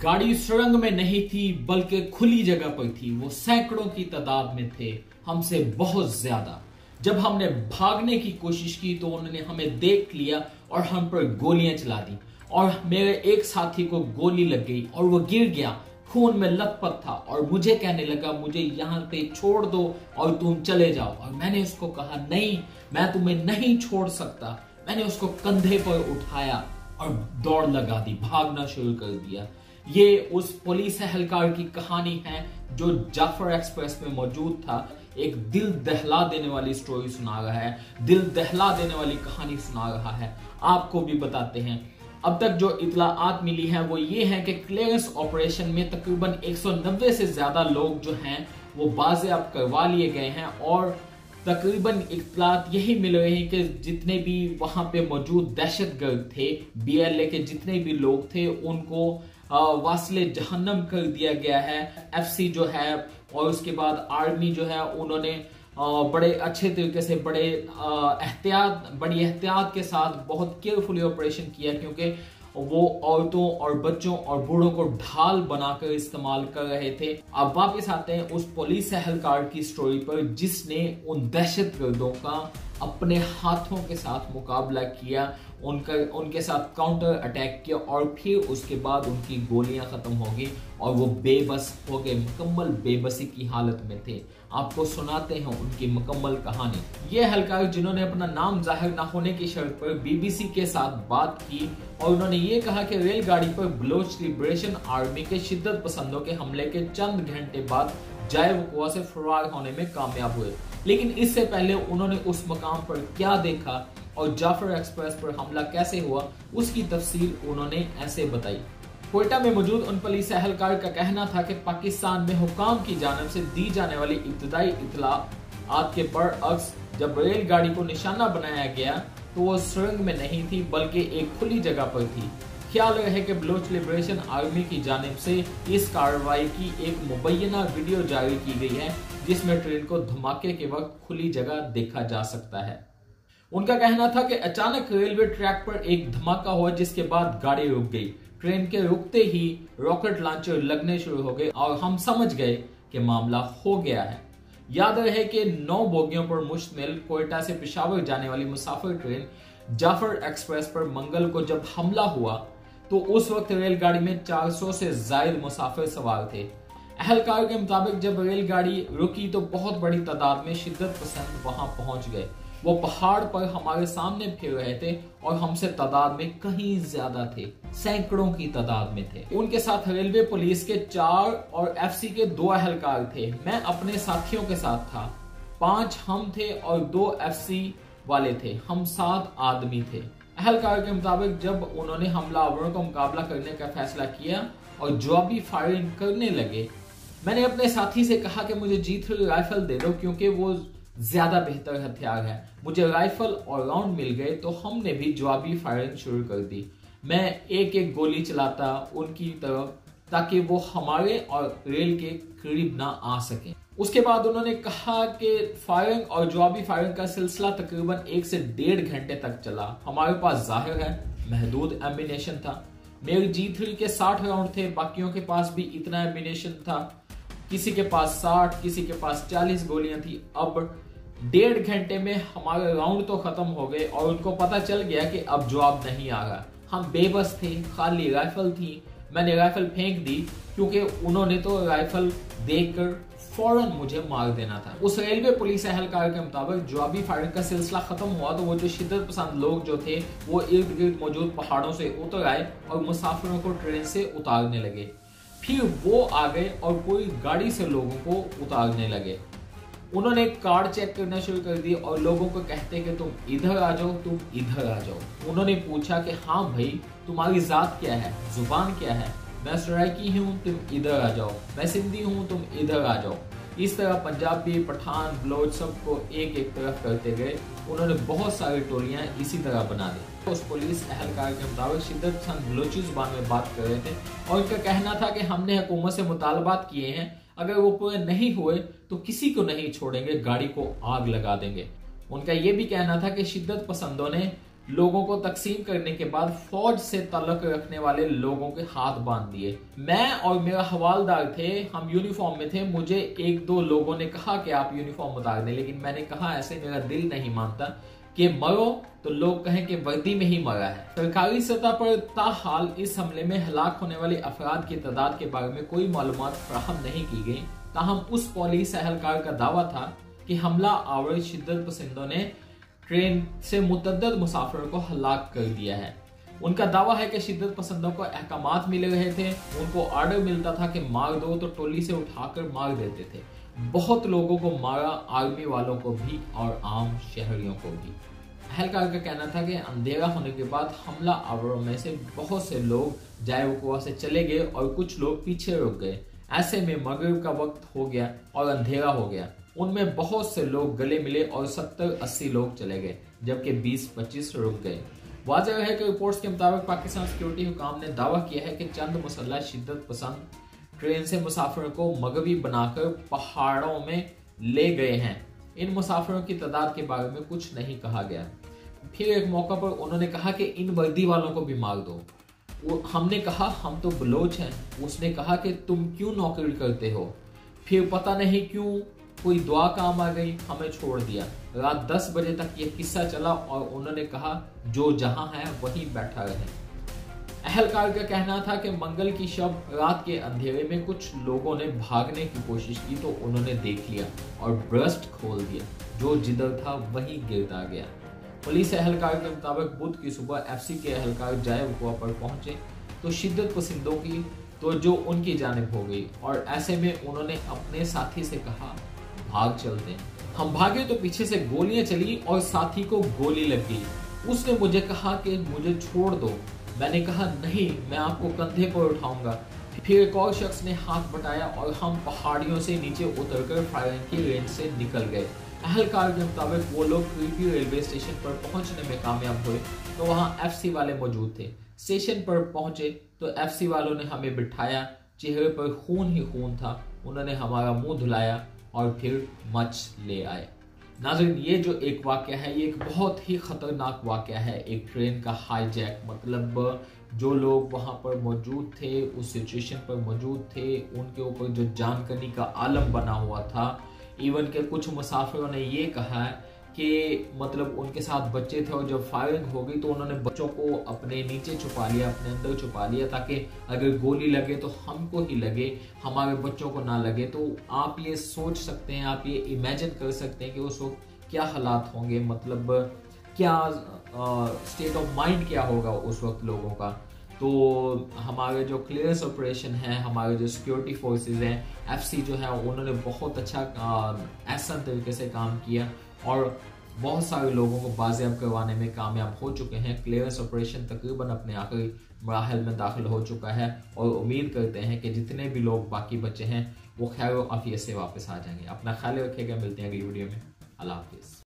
गाड़ी सुरंग में नहीं थी बल्कि खुली जगह पर थी। वो सैकड़ों की तादाद में थे, हमसे बहुत ज्यादा। जब हमने भागने की कोशिश की तो उन्होंने हमें देख लिया और हम पर गोलियां चला दी और मेरे एक साथी को गोली लग गई और वो गिर गया, खून में लथपथ था और मुझे कहने लगा मुझे यहाँ पे छोड़ दो और तुम चले जाओ। और मैंने उसको कहा नहीं, मैं तुम्हें नहीं छोड़ सकता। मैंने उसको कंधे पर उठाया और दौड़ लगा दी, भागना शुरू कर दिया। ये उस पुलिस एहलकार की कहानी है जो जाफर एक्सप्रेस में मौजूद था। एक दिल दहला देने वाली स्टोरी सुना रहा है, दिल दहला देने वाली कहानी सुना रहा है। आपको भी बताते हैं। अब तक जो इतलाआत मिली है वो ये है कि क्लियरेंस ऑपरेशन में तकरीबन 190 से ज्यादा लोग जो हैं वो बाज़ेआब करवा लिए गए हैं और तकरीबन इत्तलात यही मिल रही है कि जितने भी वहां पे मौजूद दहशतगर्द थे, बीएलए के जितने भी लोग थे, उनको वासिले जहन्नम कर दिया गया है। एफसी जो है और उसके बाद आर्मी जो है उन्होंने बड़े अच्छे तरीके से बड़ी एहतियात के साथ बहुत केयरफुली ऑपरेशन किया, क्योंकि वो औरतों और बच्चों और बूढ़ों को ढाल बनाकर इस्तेमाल कर रहे थे। अब वापस आते हैं उस पुलिस एहलकार की स्टोरी पर जिसने उन दहशतगर्दों का अपने हाथों के साथ मुकाबला किया, उनके साथ काउंटर अटैक किया और फिर उसके बाद उनकी गोलियां खत्म हो गई और वो बेबस हो गए, मुकम्मल बेबसी की हालत में थे। आपको सुनाते हैं उनकी मुकम्मल कहानी। ये एहलकार जिन्होंने अपना नाम जाहिर न होने की शर्त पर बीबीसी के साथ बात की और उन्होंने ये कहा कि रेलगाड़ी पर बलोच लिबरेशन आर्मी के शिद्दत पसंदों के हमले के चंद घंटे बाद जाए वकुआ से फरार होने में कामयाब हुए। लेकिन इससे पहले उन्होंने उस मकाम पर क्या देखा और जाफर एक्सप्रेस पर हमला कैसे हुआ उसकी तफसील उन्होंने ऐसे बताई। कोयटा में मौजूद उन पुलिस एहलकार का कहना था कि पाकिस्तान में हुकाम की जानिब से दी जाने वाली इब्तदाई इत्तलाआत के बरअक्स जब रेलगाड़ी को निशाना बनाया गया तो वो सुरंग में नहीं थी बल्कि एक खुली जगह पर थी। ख्याल रहे कि बलोच लिबरेशन आर्मी की जानिब से इस कार्रवाई की एक मुबैना वीडियो जारी की गई है जिसमें ट्रेन को धमाके के वक्त खुली जगह देखा जा सकता है। उनका कहना था कि अचानक रेलवे ट्रैक पर एक धमाका हुआ जिसके बाद गाड़ी रुक गई। ट्रेन के रुकते ही रॉकेट लॉन्चर लगने शुरू हो गए और हम समझ गए कि मामला हो गया है। याद रहे कि 9 बोगियों पर मुश्तमिल कोयटा से पेशावर जाने वाली मुसाफिर ट्रेन जाफर एक्सप्रेस पर मंगल को जब हमला हुआ तो उस वक्त रेलगाड़ी में 400 से ज्यादा मुसाफिर सवार थे। एहलकार के मुताबिक जब रेलगाड़ी रुकी तो बहुत बड़ी तादाद में शिद्दत पसंद वहां पहुंच गए। वो पहाड़ पर हमारे सामने फिर रहे थे और हमसे तादाद में कहीं ज्यादा थे, सैकड़ों की तादाद में थे। उनके साथ रेलवे पुलिस के 4 और एफसी के 2 एहलकार थे। मैं अपने साथियों के साथ था, 5 हम थे और 2 एफसी वाले थे। हम 7 आदमी थे। एहलकार के मुताबिक जब उन्होंने हमलावरों का मुकाबला करने का फैसला किया और जवाबी फायरिंग करने लगे, मैंने अपने साथी से कहा कि मुझे G3 राइफल दे दो क्योंकि वो ज्यादा बेहतर हथियार है। मुझे राइफल और राउंड मिल गए तो हमने भी जवाबी फायरिंग शुरू कर दी। मैं एक एक गोली चलाता उनकी तरफ ताकि वो हमारे और रेल के करीब ना आ सके। उसके बाद उन्होंने कहा कि फायरिंग और जवाबी फायरिंग का सिलसिला तकरीबन 1 से 1.5 घंटे तक चला। हमारे पास जाहिर है महदूद एम्यूनेशन था। मेरे G3 के 60 राउंड थे, बाकियों के पास भी इतना एम्यूनेशन था। किसी के पास 60, किसी के पास 40 गोलियां थी। अब 1.5 घंटे में हमारे राउंड तो खत्म हो गए और उनको पता चल गया कि अब जवाब नहीं आ रहा। हम बेबस थे, खाली राइफल थी। मैंने राइफल फेंक दी क्योंकि उन्होंने तो राइफल देखकर फौरन मुझे मार देना था। उस रेलवे पुलिस एहलकार के मुताबिक जवाबी फायरिंग का सिलसिला खत्म हुआ तो वो जो शिद्दत पसंद लोग जो थे वो इर्द गिर्द मौजूद पहाड़ों से उतर आए और मुसाफिरों को ट्रेन से उतारने लगे। फिर वो आ गए और पूरी गाड़ी से लोगों को उतारने लगे। उन्होंने कार्ड चेक करना शुरू कर दिए और लोगों को कहते कि तुम इधर आ जाओ, तुम इधर आ जाओ। उन्होंने पूछा कि हाँ भाई तुम्हारी जात क्या है, जुबान क्या है। मैं सराइकी हूँ, तुम इधर आ जाओ। मैं सिंधी हूँ, तुम इधर आ जाओ। इस तरह पंजाबी, पठान, बलोच सबको एक एक तरफ करते गए। उन्होंने बहुत सारी टोलियां इसी तरह बना दी। उस पुलिस एहलकार के मुताबिक शिद्दत पसंद बलोची जुबान में बात कर रहे थे और उनका कहना था कि हमने हुकूमत से मुतालबात किए हैं, अगर वो पूरे नहीं हुए तो किसी को नहीं छोड़ेंगे, गाड़ी को आग लगा देंगे। उनका यह भी कहना था कि शिद्दत पसंदों ने लोगों को तकसीम करने के बाद फौज से तल्लुक रखने वाले लोगों के हाथ बांध दिए। मैं और मेरा हवालदार थे, हम यूनिफॉर्म में थे। मुझे एक दो लोगों ने कहा कि आप यूनिफॉर्म उतार दें, लेकिन मैंने कहा ऐसे मेरा दिल नहीं मानता कि मरो तो लोग कहें कि वर्दी में ही मरा है। सरकारी सतह पर ताहाल इस हमले में हलाक होने वाले अफराद की तादाद के बारे में कोई मालूमात फराहम नहीं की गई। ताहम उस पुलिस एहलकार का दावा था कि हमला आवर शिद्दत पसंदों ने ट्रेन से मुतअद्दिद मुसाफिरों को हलाक कर दिया है। उनका दावा है कि शिद्दत पसंदों को अहकामात मिल रहे थे, उनको ऑर्डर मिलता था कि मार दो तो टोली से उठाकर मार देते थे। बहुत लोगों को मारा, आर्मी वालों को भी और आम शहरियों को भी। अहलकार का कहना था कि अंधेरा होने के बाद हमला आवरों में से बहुत से लोग जायवकुआ से चले गए और कुछ लोग पीछे रुक गए। ऐसे में मगरिब का वक्त हो गया और अंधेरा हो गया। उनमें बहुत से लोग गले मिले और 70-80 लोग चले गए, जबकि 20-25 रुक गए। वाज़ेह है कि रिपोर्ट्स के मुताबिक पाकिस्तान सिक्योरिटी हुकाम ने दावा किया है कि चंद मुसल्लह शिद्दत पसंद ट्रेन से मुसाफिरों को मगवी बनाकर पहाड़ों में ले गए हैं। इन मुसाफिरों की तादाद के बारे में कुछ नहीं कहा गया। फिर एक मौका पर उन्होंने कहा कि इन वर्दी वालों को भी मार दो। हमने कहा हम तो बलोच हैं। उसने कहा कि तुम क्यों नौकरी करते हो। फिर पता नहीं क्यों कोई दुआ काम आ गई, हमें छोड़ दिया। रात 10 बजे तक ये किस्सा चला और उन्होंने कहा जो जहां है वहीं बैठा रहे। अहलकार का कहना था कि मंगल की शब रात के अंधेरे में कुछ लोगों ने भागने की कोशिश की तो उन्होंने देख लिया और ब्रस्ट खोल दिया। जो जिधर था वहीं गिरता गया। पुलिस अहलकार के मुताबिक बुध की सुबह एफसी के अहलकार जायवकुआ पर पहुंचे तो शिद्दत पसंदों की तो जो उनकी जानिब हो गई और ऐसे में उन्होंने अपने साथी से कहा भाग चलते हैं। हम भागे तो पीछे से गोलियां चली और साथी को गोली लग गई। उसने मुझे कहा कि मुझे छोड़ दो। मैंने कहा नहीं, मैं आपको कंधे पर उठाऊंगा। फिर एक और शख्स ने हाथ बटाया और हम पहाड़ियों से नीचे उतरकर फायरिंग की रेंज से निकल गए। अहलकार के मुताबिक वो लोग क्रीपी रेलवे स्टेशन पर पहुंचने में कामयाब हुए तो वहां एफसी वाले मौजूद थे। स्टेशन पर पहुंचे तो एफसी वालों ने हमें बिठाया। चेहरे पर खून ही खून था। उन्होंने हमारा मुंह धुलाया और फिर मच ले आए। नाज़रीन, ये जो एक वाक़या है ये एक बहुत ही ख़तरनाक वाक़या है। एक ट्रेन का हाईजैक, मतलब जो लोग वहाँ पर मौजूद थे, उस सिचुएशन पर मौजूद थे, उनके ऊपर जो जानकनी का आलम बना हुआ था। इवन के कुछ मुसाफिरों ने ये कहा है कि मतलब उनके साथ बच्चे थे और जब फायरिंग हो गई तो उन्होंने बच्चों को अपने नीचे छुपा लिया, अपने अंदर छुपा लिया ताकि अगर गोली लगे तो हमको ही लगे, हमारे बच्चों को ना लगे। तो आप ये सोच सकते हैं, आप ये इमेजिन कर सकते हैं कि उस वक्त क्या हालात होंगे, मतलब क्या स्टेट ऑफ माइंड क्या होगा उस वक्त लोगों का। तो हमारे जो क्लियरेंस ऑपरेशन है, हमारे जो सिक्योरिटी फोर्सेस हैं, एफसी जो है उन्होंने बहुत अच्छा आसान तरीके से काम किया और बहुत सारे लोगों को बाजियाब करवाने में कामयाब हो चुके हैं। क्लियरेंस ऑपरेशन तकरीबन अपने आखिरी मराहल में दाखिल हो चुका है और उम्मीद करते हैं कि जितने भी लोग बाकी बचे हैं वो खैर आफियत से वापस आ जाएंगे। अपना ख्याल रखिएगा, मिलते हैं अगली वीडियो में। अल्लाह हाफिज़।